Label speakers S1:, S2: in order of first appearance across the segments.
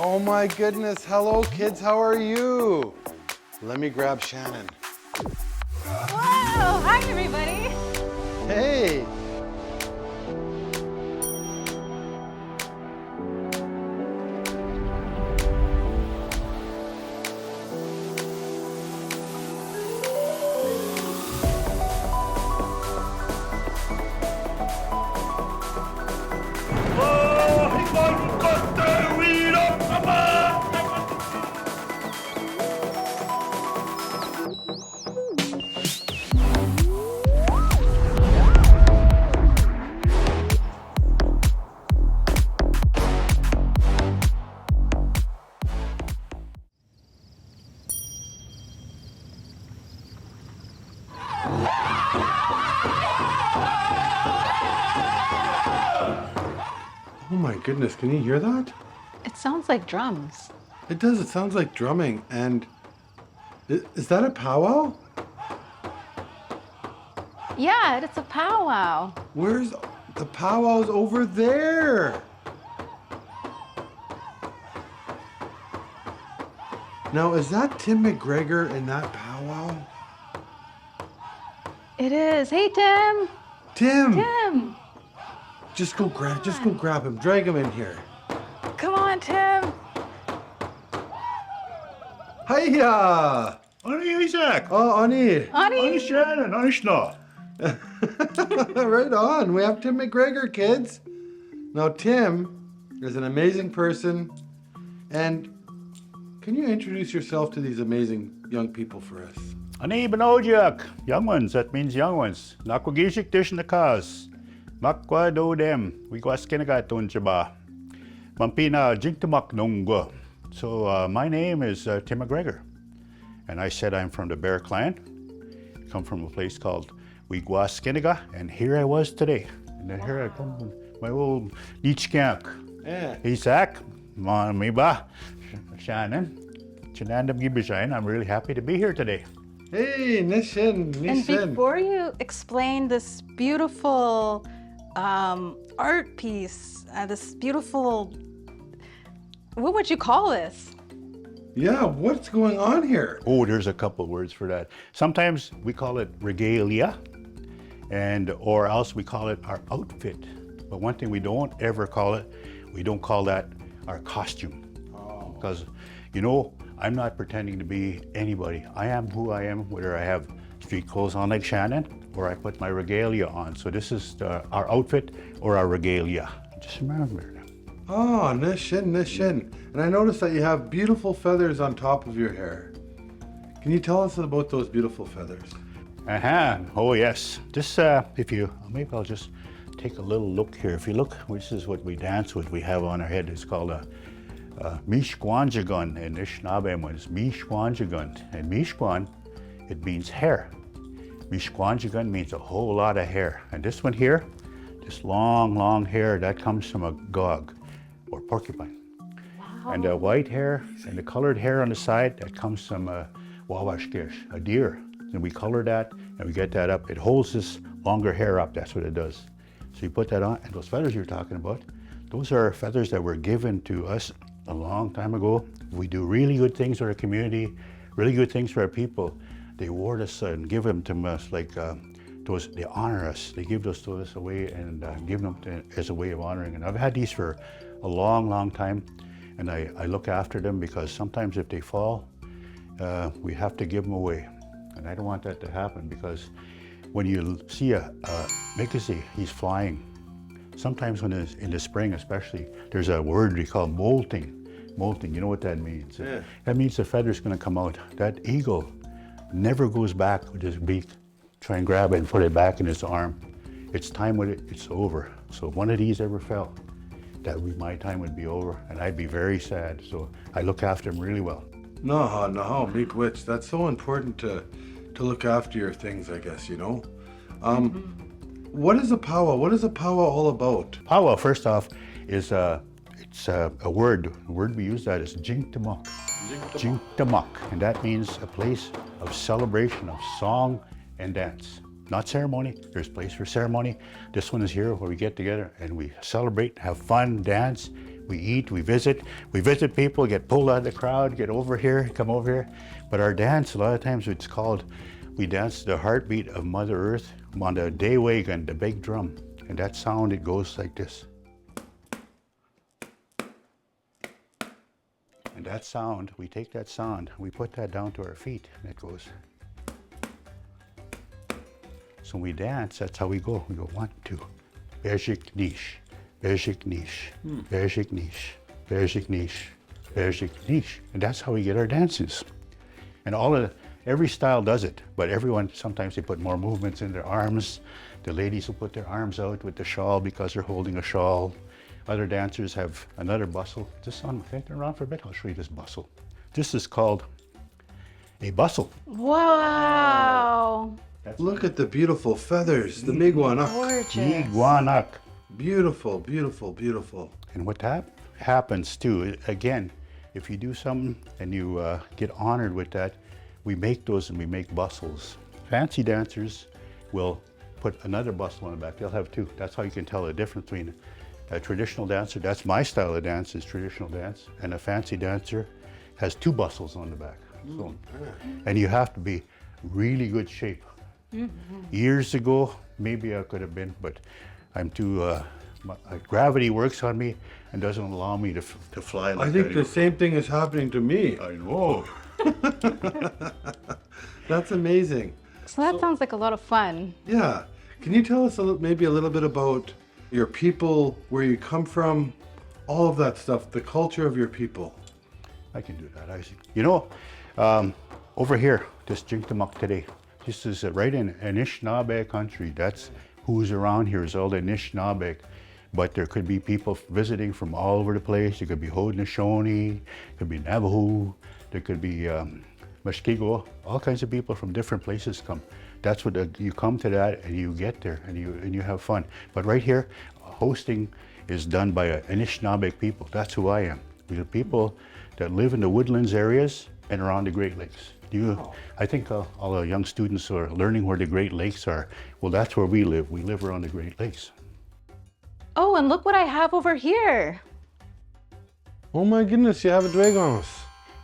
S1: Oh my goodness, hello kids, how are you? Let me grab Shannon.
S2: Whoa, hi everybody.
S1: Hey. Oh my goodness, can you hear that?
S2: It sounds like drums.
S1: It does, it sounds like drumming. And is that a powwow?
S2: Yeah, it's a powwow.
S1: Where's the powwows? Over there? Now, is that Tim McGregor in that powwow?
S2: It is. Hey, Tim.
S1: Tim! Just go grab him, drag him in here.
S2: Come on, Tim.
S1: Hiya!
S3: Ani Isaac!
S1: Oh, Ani.
S3: Ani Shannon, Anishinaabe.
S1: Right on. We have Tim McGregor, kids. Now, Tim is an amazing person. And can you introduce yourself to these amazing young people for us?
S3: Ani Benojak, young ones, that means young ones. Nakwagishik dish na kas. Makwa do dem, Wiigwaaskinaga tunchaba. Mampina jinktamak nungwa. So my name is Tim McGregor. And I said I'm from the Bear Clan. Come from a place called Wiigwaaskinaga, and here I was today. And then here I come from my old beach camp.
S1: Yeah.
S3: Isaac, Mamiba, Shannon, Chinandam Gibishain. I'm really happy to be here today.
S1: Hey, Nishin.
S2: And before you explain this beautiful art piece, this beautiful, what would you call this?
S1: Yeah, what's going on here?
S3: Oh, there's a couple words for that. Sometimes we call it regalia, or else we call it our outfit. But one thing we don't ever call it, we don't call that our costume. Because, you know, I'm not pretending to be anybody. I am who I am, whether I have street clothes on like Shannon, or I put my regalia on. So this is our outfit or our regalia. Just remember that.
S1: Oh, Nishin. And I noticed that you have beautiful feathers on top of your hair. Can you tell us about those beautiful feathers?
S3: Oh yes. This, maybe I'll just take a little look here. If you look, this is what we dance with. We have on our head. It's called a Wiigwaaskinaga, and Anishinaabe ones, Wiigwaaskinaga. And Wiigwaan, it means hair. Wiigwaaskinaga means a whole lot of hair. And this one here, this long hair, that comes from a gog or porcupine.
S2: Wow.
S3: And the white hair and the colored hair on the side, that comes from a Wiigwaaskinaga, a deer. And we color that and we get that up. It holds this longer hair up, that's what it does. So you put that on, and those feathers you're talking about, those are feathers that were given to us a long time ago. We do really good things for our community, really good things for our people. They award us and give them to us like they honor us. They give those to us away and give them as a way of honoring. And I've had these for a long time, and I look after them because sometimes if they fall, we have to give them away. And I don't want that to happen, because when you see a Mikasi, he's flying. Sometimes when it's in the spring especially, there's a word we call molting. Molting, you know what that means?
S1: Yeah.
S3: That means the feather's gonna come out. That eagle never goes back with his beak, try and grab it and put it back in his arm. It's time when it's over. So if one of these ever fell, my time would be over, and I'd be very sad. So I look after him really well.
S1: No, meat witch. That's so important to look after your things, I guess, you know? What is a powwow? What is a powwow all about?
S3: Powwow, first off, is it's a word. The word we use that is jinktamak. Jinktamak, and that means a place of celebration, of song and dance. Not ceremony. There's a place for ceremony. This one is here where we get together and we celebrate, have fun, dance. We eat, we visit people, get pulled out of the crowd, get over here, come over here. But our dance, a lot of times it's called, we dance the heartbeat of Mother Earth on the Dewagan, the big drum. And that sound, it goes like this. And that sound, we take that sound, we put that down to our feet, and it goes. So when we dance, that's how we go. We go 1, 2. Bejik niche, bejik niche, bejik niche, bejik niche, bejik niche. And that's how we get our dances. And every style does it, but everyone, sometimes they put more movements in their arms. The ladies will put their arms out with the shawl because they're holding a shawl. Other dancers have another bustle. Just on, can I turn around for a bit? I'll show you this bustle. This is called a bustle.
S2: Wow.
S1: Look at the beautiful feathers, the Wiigwaaskinaga.
S2: Gorgeous.
S3: Wiigwaaskinaga.
S1: Beautiful, beautiful, beautiful.
S3: And what happens too, again, if you do something and you get honored with that, we make those and we make bustles. Fancy dancers will put another bustle on the back. They'll have 2. That's how you can tell the difference between a traditional dancer, that's my style of dance, is traditional dance, and a fancy dancer has 2 bustles on the back. So, and you have to be really good shape. Years ago, maybe I could have been, but I'm too, gravity works on me and doesn't allow me to fly like that.
S1: I think the same thing is happening to me.
S3: I know.
S1: That's amazing.
S2: So that sounds like a lot of fun.
S1: Yeah. Can you tell us maybe a little bit about your people, where you come from, all of that stuff, the culture of your people?
S3: I can do that, Isaac. You know, over here, this Jintamuk today, this is right in Anishinaabe country. That's who's around here is all the Anishinaabe. But there could be people visiting from all over the place. There could be Haudenosaunee, could be Navajo, there could be Mushkego, all kinds of people from different places come. That's what you come to that and you get there and you have fun. But right here, hosting is done by Anishinaabe people. That's who I am. We're the people that live in the woodlands areas and around the Great Lakes. I think all the young students are learning where the Great Lakes are. Well, that's where we live. We live around the Great Lakes.
S2: Oh, and look what I have over here.
S1: Oh my goodness, you have a dragons.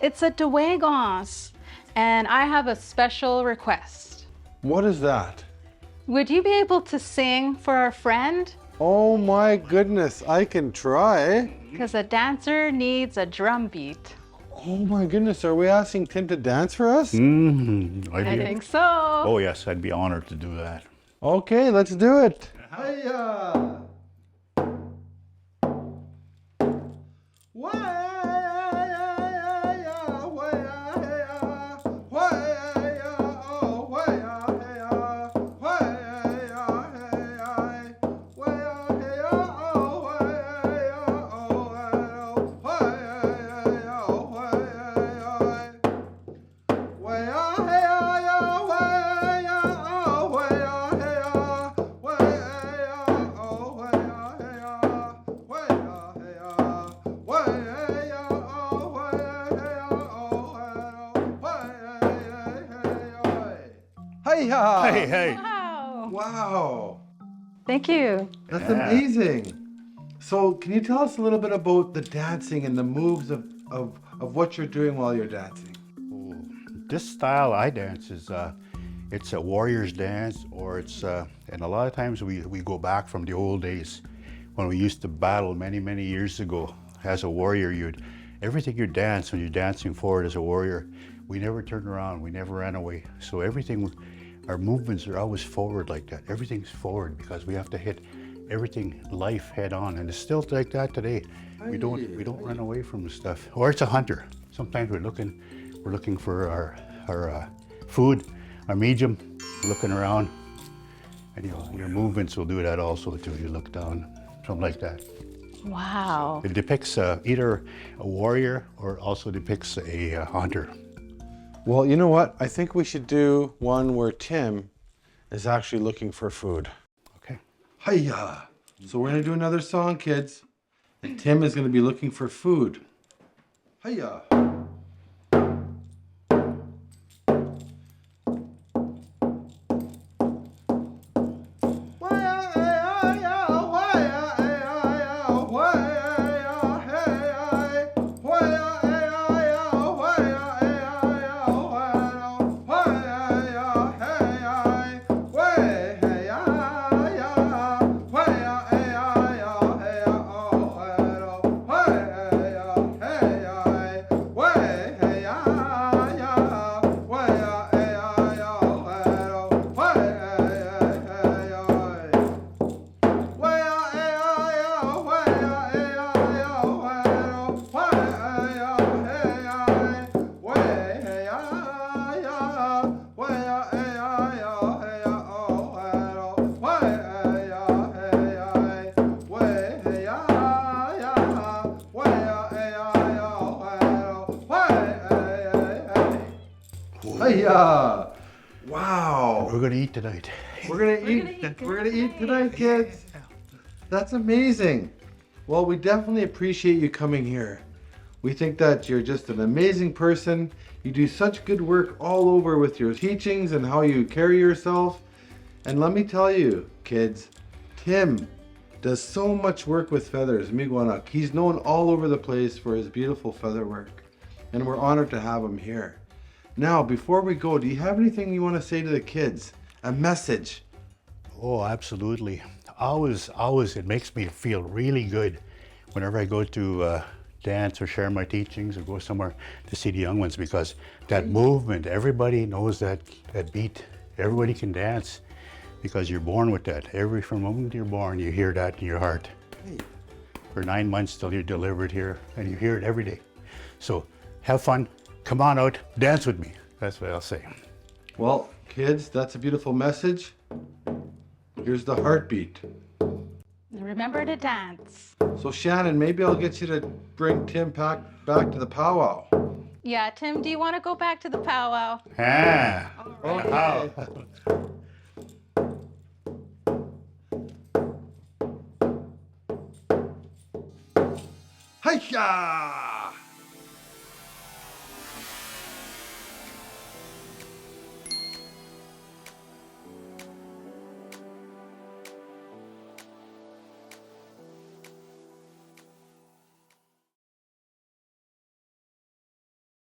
S2: It's a Dewagons, and I have a special request.
S1: What is that?
S2: Would you be able to sing for our friend?
S1: Oh my goodness, I can try.
S2: Because a dancer needs a drum beat.
S1: Oh my goodness, are we asking Tim to dance for us?
S2: I think so.
S3: Oh yes, I'd be honored to do that.
S1: Okay, let's do it. Hiya!
S3: Hey, hey.
S2: Wow.
S1: Wow,
S2: Thank you.
S1: that's amazing. So can you tell us a little bit about the dancing and the moves of what you're doing while you're dancing?
S3: This style I dance is, it's a warrior's dance, or it's, and a lot of times we go back from the old days when we used to battle many, many years ago. As a warrior, everything you dance, when you're dancing forward as a warrior, we never turned around, we never ran away. So everything, our movements are always forward like that. Everything's forward because we have to hit everything life head on, and it's still like that today. We don't run away from the stuff. Or it's a hunter. Sometimes we're looking for our food, our medium, looking around, and your movements will do that also too. You look down, something like that.
S2: Wow.
S3: It depicts either a warrior or also depicts a hunter.
S1: Well, you know what? I think we should do one where Tim is actually looking for food.
S3: Okay.
S1: Hiya! So we're gonna do another song, kids. And Tim is gonna be looking for food. Hiya! Hiya! Wow.
S3: We're gonna eat tonight.
S1: We're gonna eat tonight, kids. That's amazing. Well, we definitely appreciate you coming here. We think that you're just an amazing person. You do such good work all over with your teachings and how you carry yourself. And let me tell you, kids, Tim does so much work with feathers, Miigwaaskinaga. He's known all over the place for his beautiful feather work. And we're honored to have him here. Now, before we go, do you have anything you want to say to the kids? A message?
S3: Oh, absolutely. Always, it makes me feel really good whenever I go to dance or share my teachings or go somewhere to see the young ones, because that movement, everybody knows that beat. Everybody can dance because you're born with that. From the moment you're born, you hear that in your heart. For 9 months till you're delivered here, and you hear it every day. So have fun, come on out, dance with me. That's what I'll say.
S1: Well, kids, that's a beautiful message. Here's the heartbeat.
S2: Remember to dance.
S1: So Shannon, maybe I'll get you to bring Tim back to the powwow.
S2: Yeah, Tim, do you want to go back to the powwow?
S3: Ah,
S1: Okay. Hiya!